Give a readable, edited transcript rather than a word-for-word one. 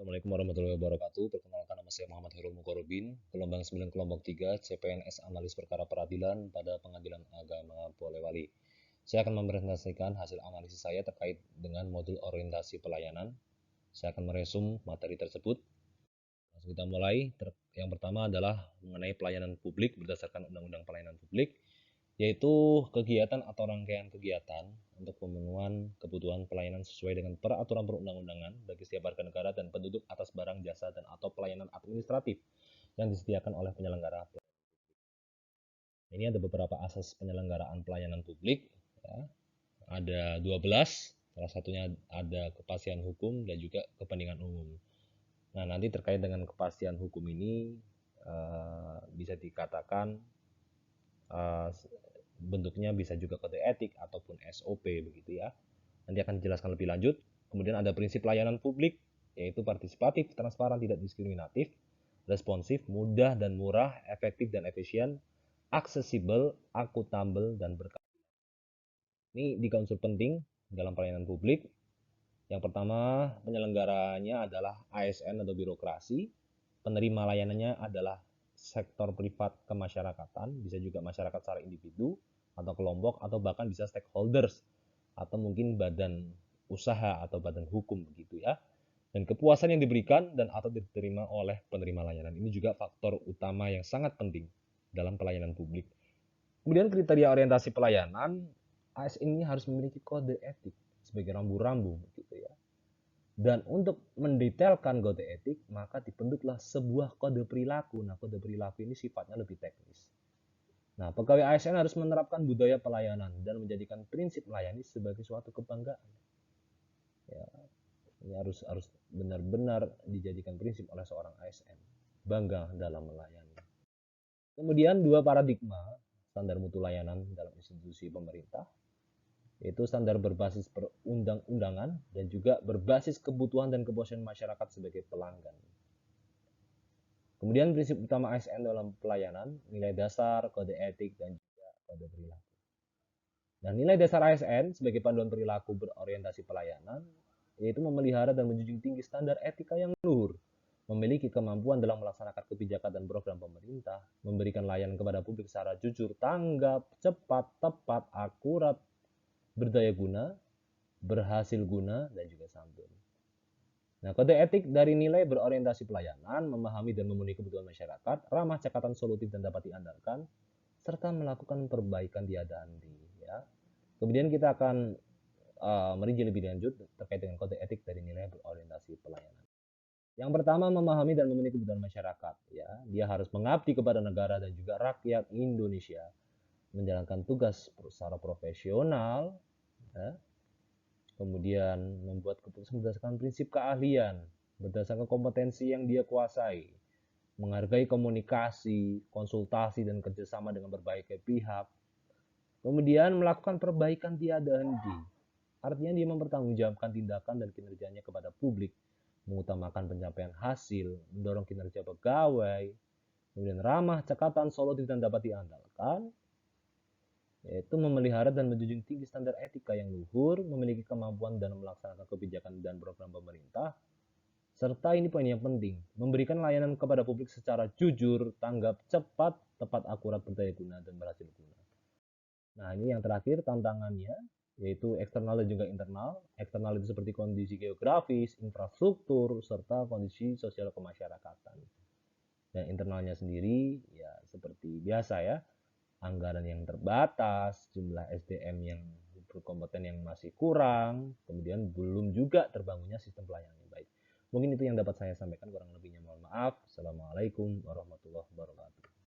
Assalamualaikum warahmatullahi wabarakatuh. Perkenalkan, nama saya Muhammad Hairul Mukorobin, gelombang 9 kelompok 3 CPNS Analis Perkara Peradilan pada Pengadilan Agama Polewali. Saya akan mempresentasikan hasil analisis saya terkait dengan modul orientasi pelayanan. Saya akan meresum materi tersebut. Langsung kita mulai. Yang pertama adalah mengenai pelayanan publik berdasarkan Undang-Undang Pelayanan Publik, yaitu kegiatan atau rangkaian kegiatan untuk pemenuhan kebutuhan pelayanan sesuai dengan peraturan perundang-undangan bagi setiap warga negara dan penduduk atas barang, jasa, dan atau pelayanan administratif yang disediakan oleh penyelenggara. Ini ada beberapa asas penyelenggaraan pelayanan publik. Ya. Ada 12, salah satunya ada kepastian hukum dan juga kepentingan umum. Nah, nanti terkait dengan kepastian hukum ini bisa dikatakan bentuknya bisa juga kode etik ataupun SOP begitu ya. Nanti akan dijelaskan lebih lanjut. Kemudian ada prinsip layanan publik, yaitu partisipatif, transparan, tidak diskriminatif, responsif, mudah dan murah, efektif dan efisien, aksesibel, akuntabel, dan berkeadilan. Ini 3 unsur penting dalam pelayanan publik. Yang pertama, penyelenggaranya adalah ASN atau birokrasi. Penerima layanannya adalah sektor privat kemasyarakatan, bisa juga masyarakat secara individu atau kelompok, atau bahkan bisa stakeholders atau mungkin badan usaha atau badan hukum begitu ya. Dan kepuasan yang diberikan dan atau diterima oleh penerima layanan ini juga faktor utama yang sangat penting dalam pelayanan publik. Kemudian kriteria orientasi pelayanan, ASN ini harus memiliki kode etik sebagai rambu-rambu gitu ya. Dan untuk mendetailkan kode etik, maka dibentuklah sebuah kode perilaku. Nah, kode perilaku ini sifatnya lebih teknis. Nah, pegawai ASN harus menerapkan budaya pelayanan dan menjadikan prinsip melayani sebagai suatu kebanggaan. Ya, ini harus benar-benar dijadikan prinsip oleh seorang ASN. Bangga dalam melayani. Kemudian 2 paradigma standar mutu layanan dalam institusi pemerintah, yaitu standar berbasis perundang-undangan dan juga berbasis kebutuhan dan kepuasan masyarakat sebagai pelanggan. Kemudian prinsip utama ASN dalam pelayanan, nilai dasar, kode etik, dan juga kode perilaku. Dan nilai dasar ASN sebagai panduan perilaku berorientasi pelayanan, yaitu memelihara dan menjunjung tinggi standar etika yang luhur, memiliki kemampuan dalam melaksanakan kebijakan dan program pemerintah, memberikan layanan kepada publik secara jujur, tanggap, cepat, tepat, akurat, berdaya guna, berhasil guna, dan juga santun. Nah, kode etik dari nilai berorientasi pelayanan, memahami dan memenuhi kebutuhan masyarakat, ramah, cekatan, solutif, dan dapat diandalkan, serta melakukan perbaikan tiada henti. Ya. Kemudian kita akan merinci lebih lanjut terkait dengan kode etik dari nilai berorientasi pelayanan. Yang pertama, memahami dan memenuhi kebutuhan masyarakat. Ya, dia harus mengabdi kepada negara dan juga rakyat Indonesia, menjalankan tugas secara profesional, ya, kemudian membuat keputusan berdasarkan prinsip keahlian, berdasarkan kompetensi yang dia kuasai, menghargai komunikasi, konsultasi, dan kerjasama dengan berbagai pihak, kemudian melakukan perbaikan tiada henti. Artinya dia mempertanggungjawabkan tindakan dan kinerjanya kepada publik, mengutamakan pencapaian hasil, mendorong kinerja pegawai, kemudian ramah, cekatan, solutif, dan dapat diandalkan, yaitu memelihara dan menjunjung tinggi standar etika yang luhur, memiliki kemampuan dalam melaksanakan kebijakan dan program pemerintah, serta ini poin yang penting, memberikan layanan kepada publik secara jujur, tanggap, cepat, tepat, akurat, berdaya guna, dan berhasil guna. Nah, ini yang terakhir tantangannya, yaitu eksternal dan juga internal. Eksternal itu seperti kondisi geografis, infrastruktur, serta kondisi sosial kemasyarakatan. Dan internalnya sendiri, ya seperti biasa ya, anggaran yang terbatas, jumlah SDM yang berkompeten yang masih kurang, kemudian belum juga terbangunnya sistem pelayanan yang baik. Mungkin itu yang dapat saya sampaikan, kurang lebihnya mohon maaf. Assalamualaikum warahmatullahi wabarakatuh.